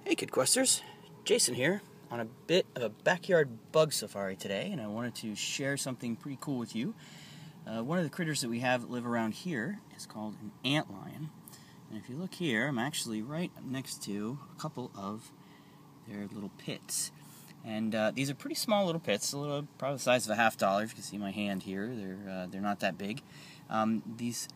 Hey KidQuesters, Jason here on a bit of a backyard bug safari today, and I wanted to share something pretty cool with you. One of the critters that we have that live around here is called an antlion, and if you look here, I'm actually right next to a couple of their little pits. And these are pretty small little pits, probably the size of a $50. If you can see my hand here, they're not that big. These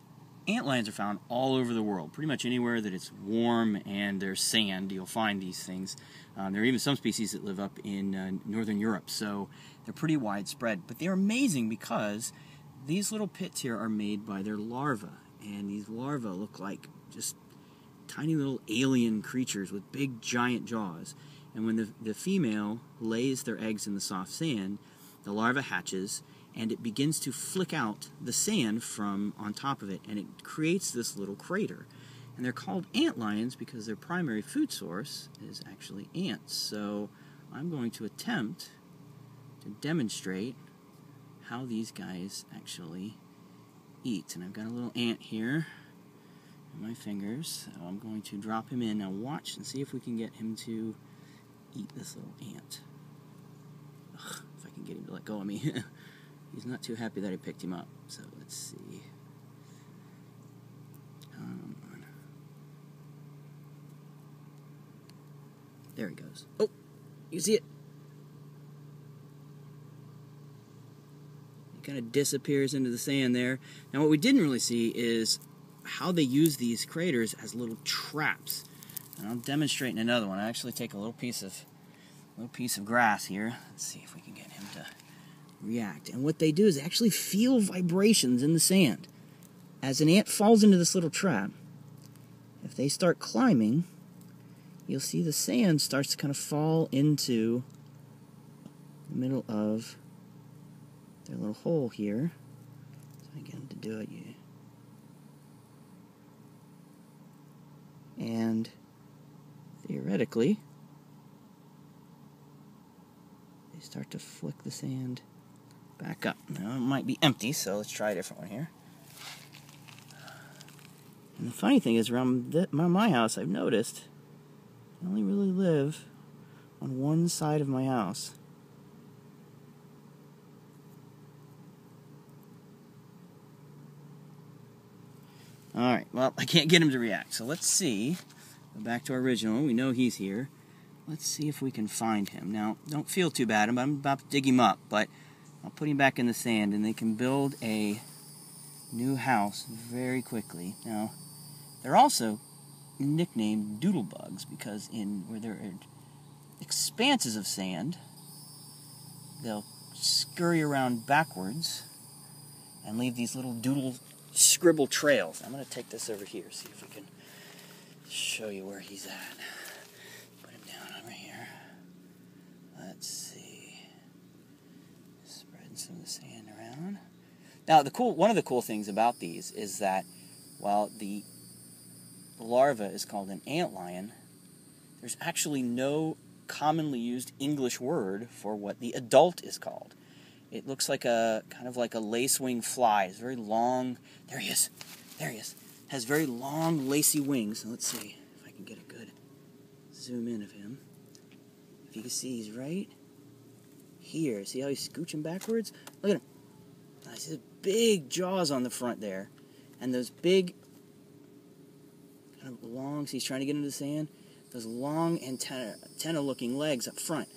antlions are found all over the world. Pretty much anywhere that it's warm and there's sand, you'll find these things. There are even some species that live up in northern Europe, so they're pretty widespread. But they're amazing because these little pits here are made by their larvae, and these larvae look like just tiny little alien creatures with big giant jaws. And when the female lays their eggs in the soft sand, the larva hatches and it begins to flick out the sand from on top of it, and it creates this little crater. And they're called antlions because their primary food source is actually ants. So I'm going to attempt to demonstrate how these guys actually eat. And I've got a little ant here in my fingers, so I'm going to drop him in. Now watch and see if we can get him to eat this little ant. Ugh, if I can get him to let go of me. He's not too happy that I picked him up, so let's see. Come on. There he goes. Oh, you see it? He kind of disappears into the sand there. Now what we didn't really see is how they use these craters as little traps. And I'll demonstrate in another one. I actually take a little piece of grass here. Let's see if we can get him to react. And what they do is they actually feel vibrations in the sand. As an ant falls into this little trap, if they start climbing, you'll see the sand starts to kind of fall into the middle of their little hole here. So I get them to do it. And theoretically, they start to flick the sand back up. Now it might be empty, so let's try a different one here. And the funny thing is, around my house, I've noticed I only really live on one side of my house. Alright, well, I can't get him to react, so let's see. Go back to our original. We know he's here. Let's see if we can find him. Now, don't feel too bad. I'm about to dig him up, but I'll put him back in the sand, and they can build a new house very quickly. Now, they're also nicknamed Doodle Bugs because where there are expanses of sand, they'll scurry around backwards and leave these little doodle scribble trails. I'm going to take this over here, see if we can show you where he's at. Put him down over here. Let's see. Spreading some of the sand around. Now, one of the cool things about these is that while the larva is called an antlion, there's actually no commonly used English word for what the adult is called. It looks like kind of like a lacewing fly. It's very long. There he is. There he is. Has very long, lacy wings. Let's see if I can get a good zoom in of him. If you can see, he's right here. See how he's scooching backwards? Look at him. I see the big jaws on the front there. And those big, kind of long, so he's trying to get into the sand, those long antenna-looking legs up front.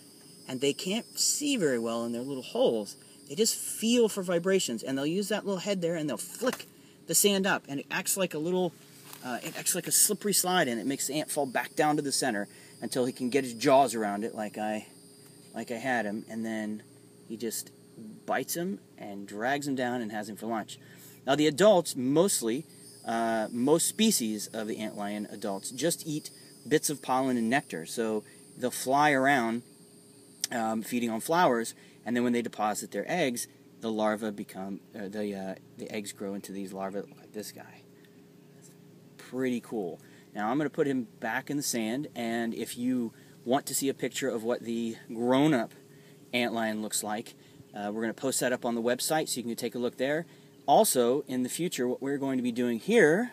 And they can't see very well in their little holes. They just feel for vibrations, and they'll use that little head there, and they'll flick the sand up, and it acts like a slippery slide, and it makes the ant fall back down to the center until he can get his jaws around it, like I had him, and then he just bites him and drags him down and has him for lunch. Now the adults, most species of the antlion adults just eat bits of pollen and nectar, so they'll fly around feeding on flowers, and then when they deposit their eggs, the larvae the eggs grow into these larvae like this guy. Pretty cool. Now I'm going to put him back in the sand, and if you want to see a picture of what the grown-up antlion looks like, we're going to post that up on the website so you can take a look there. Also, in the future, what we're going to be doing here,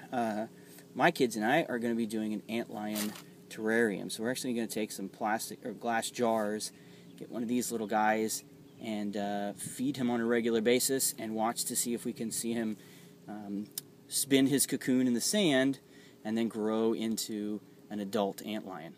my kids and I are going to be doing an Antlion terrarium. So we're actually going to take some plastic or glass jars, get one of these little guys, and feed him on a regular basis and watch to see if we can see him spin his cocoon in the sand and then grow into an adult antlion.